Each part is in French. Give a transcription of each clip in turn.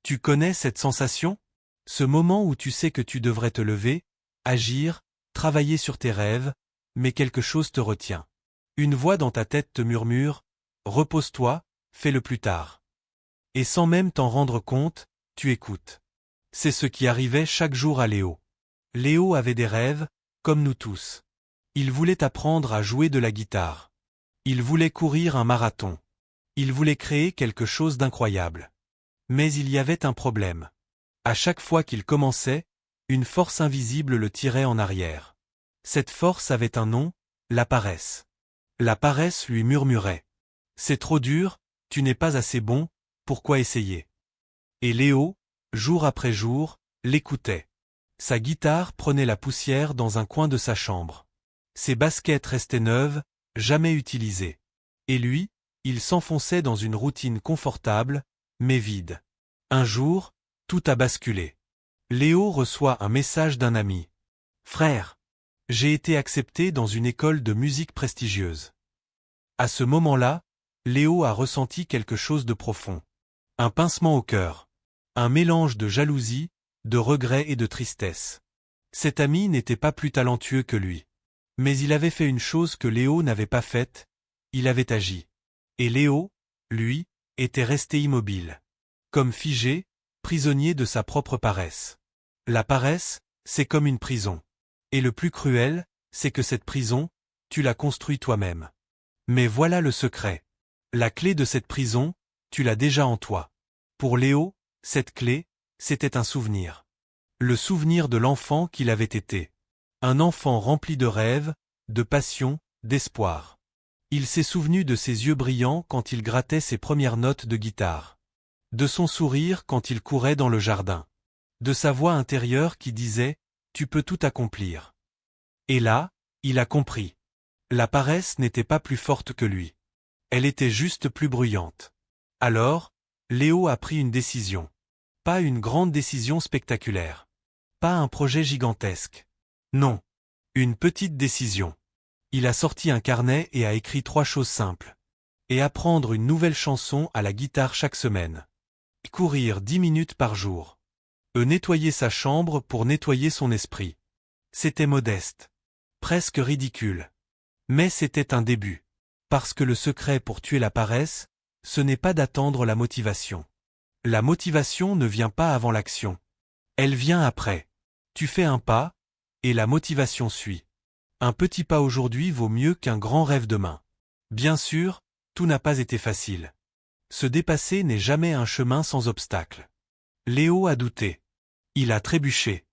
Tu connais cette sensation? Ce moment où tu sais que tu devrais te lever, agir, travailler sur tes rêves, mais quelque chose te retient. Une voix dans ta tête te murmure « Repose-toi, fais-le plus tard ». Et sans même t'en rendre compte, tu écoutes. C'est ce qui arrivait chaque jour à Léo. Léo avait des rêves, comme nous tous. Il voulait apprendre à jouer de la guitare. Il voulait courir un marathon. Il voulait créer quelque chose d'incroyable. Mais il y avait un problème. À chaque fois qu'il commençait, une force invisible le tirait en arrière. Cette force avait un nom, la paresse. La paresse lui murmurait. C'est trop dur, tu n'es pas assez bon, pourquoi essayer? Et Léo, jour après jour, l'écoutait. Sa guitare prenait la poussière dans un coin de sa chambre. Ses baskets restaient neuves, jamais utilisées. Et lui, il s'enfonçait dans une routine confortable, mais vide. Un jour, tout a basculé. Léo reçoit un message d'un ami. « Frère, j'ai été accepté dans une école de musique prestigieuse. » À ce moment-là, Léo a ressenti quelque chose de profond. Un pincement au cœur. Un mélange de jalousie, de regret et de tristesse. Cet ami n'était pas plus talentueux que lui. Mais il avait fait une chose que Léo n'avait pas faite, il avait agi. Et Léo, lui, était resté immobile. Comme figé, prisonnier de sa propre paresse. La paresse, c'est comme une prison. Et le plus cruel, c'est que cette prison, tu l'as construite toi-même. Mais voilà le secret. La clé de cette prison, tu l'as déjà en toi. Pour Léo, cette clé, c'était un souvenir. Le souvenir de l'enfant qu'il avait été. Un enfant rempli de rêves, de passion, d'espoir. Il s'est souvenu de ses yeux brillants quand il grattait ses premières notes de guitare. De son sourire quand il courait dans le jardin. De sa voix intérieure qui disait « Tu peux tout accomplir ». Et là, il a compris. La paresse n'était pas plus forte que lui. Elle était juste plus bruyante. Alors, Léo a pris une décision. Pas une grande décision spectaculaire. Pas un projet gigantesque. Non. Une petite décision. Il a sorti un carnet et a écrit 3 choses simples. Et apprendre une nouvelle chanson à la guitare chaque semaine. Courir 10 minutes par jour. Nettoyer sa chambre pour nettoyer son esprit. C'était modeste. Presque ridicule. Mais c'était un début. Parce que le secret pour tuer la paresse, ce n'est pas d'attendre la motivation. La motivation ne vient pas avant l'action. Elle vient après. Tu fais un pas, et la motivation suit. Un petit pas aujourd'hui vaut mieux qu'un grand rêve demain. Bien sûr, tout n'a pas été facile. Se dépasser n'est jamais un chemin sans obstacle. Léo a douté. Il a trébuché.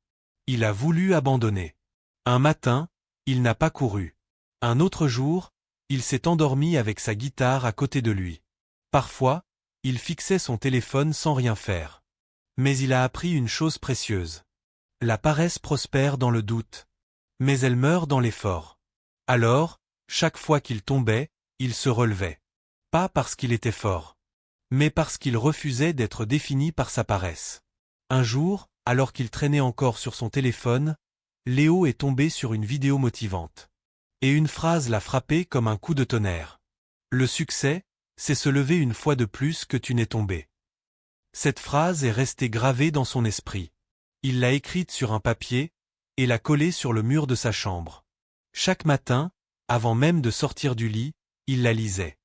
Il a voulu abandonner. Un matin, il n'a pas couru. Un autre jour, il s'est endormi avec sa guitare à côté de lui. Parfois, il fixait son téléphone sans rien faire. Mais il a appris une chose précieuse. La paresse prospère dans le doute. Mais elle meurt dans l'effort. Alors, chaque fois qu'il tombait, il se relevait. Pas parce qu'il était fort. Mais parce qu'il refusait d'être défini par sa paresse. Un jour, alors qu'il traînait encore sur son téléphone, Léo est tombé sur une vidéo motivante. Et une phrase l'a frappé comme un coup de tonnerre. Le succès, c'est se lever une fois de plus que tu n'es tombé. Cette phrase est restée gravée dans son esprit. Il l'a écrite sur un papier, et l'a collée sur le mur de sa chambre. Chaque matin, avant même de sortir du lit, il la lisait.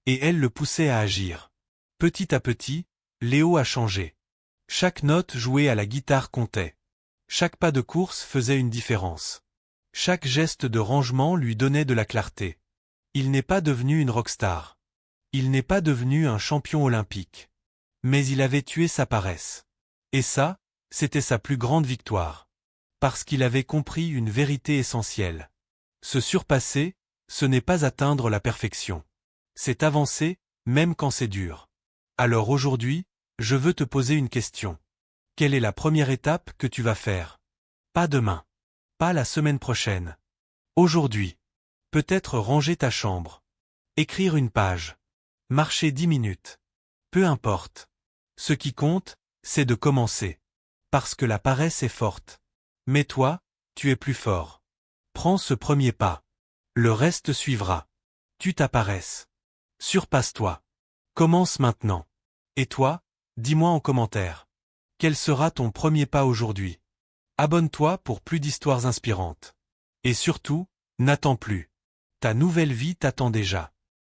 Et elle le poussait à agir. Petit à petit, Léo a changé. Chaque note jouée à la guitare comptait. Chaque pas de course faisait une différence. Chaque geste de rangement lui donnait de la clarté. Il n'est pas devenu une rockstar. Il n'est pas devenu un champion olympique. Mais il avait tué sa paresse. Et ça, c'était sa plus grande victoire. Parce qu'il avait compris une vérité essentielle. Se surpasser, ce n'est pas atteindre la perfection. C'est avancer, même quand c'est dur. Alors aujourd'hui, je veux te poser une question. Quelle est la première étape que tu vas faire? Pas demain. Pas la semaine prochaine. Aujourd'hui. Peut-être ranger ta chambre. Écrire une page. Marcher 10 minutes. Peu importe. Ce qui compte, c'est de commencer. Parce que la paresse est forte. Mais toi, tu es plus fort. Prends ce premier pas. Le reste suivra. Tue ta paresse. Surpasse-toi. Commence maintenant. Et toi, dis-moi en commentaire. Quel sera ton premier pas aujourd'hui? Abonne-toi pour plus d'histoires inspirantes. Et surtout, n'attends plus. Ta nouvelle vie t'attend déjà.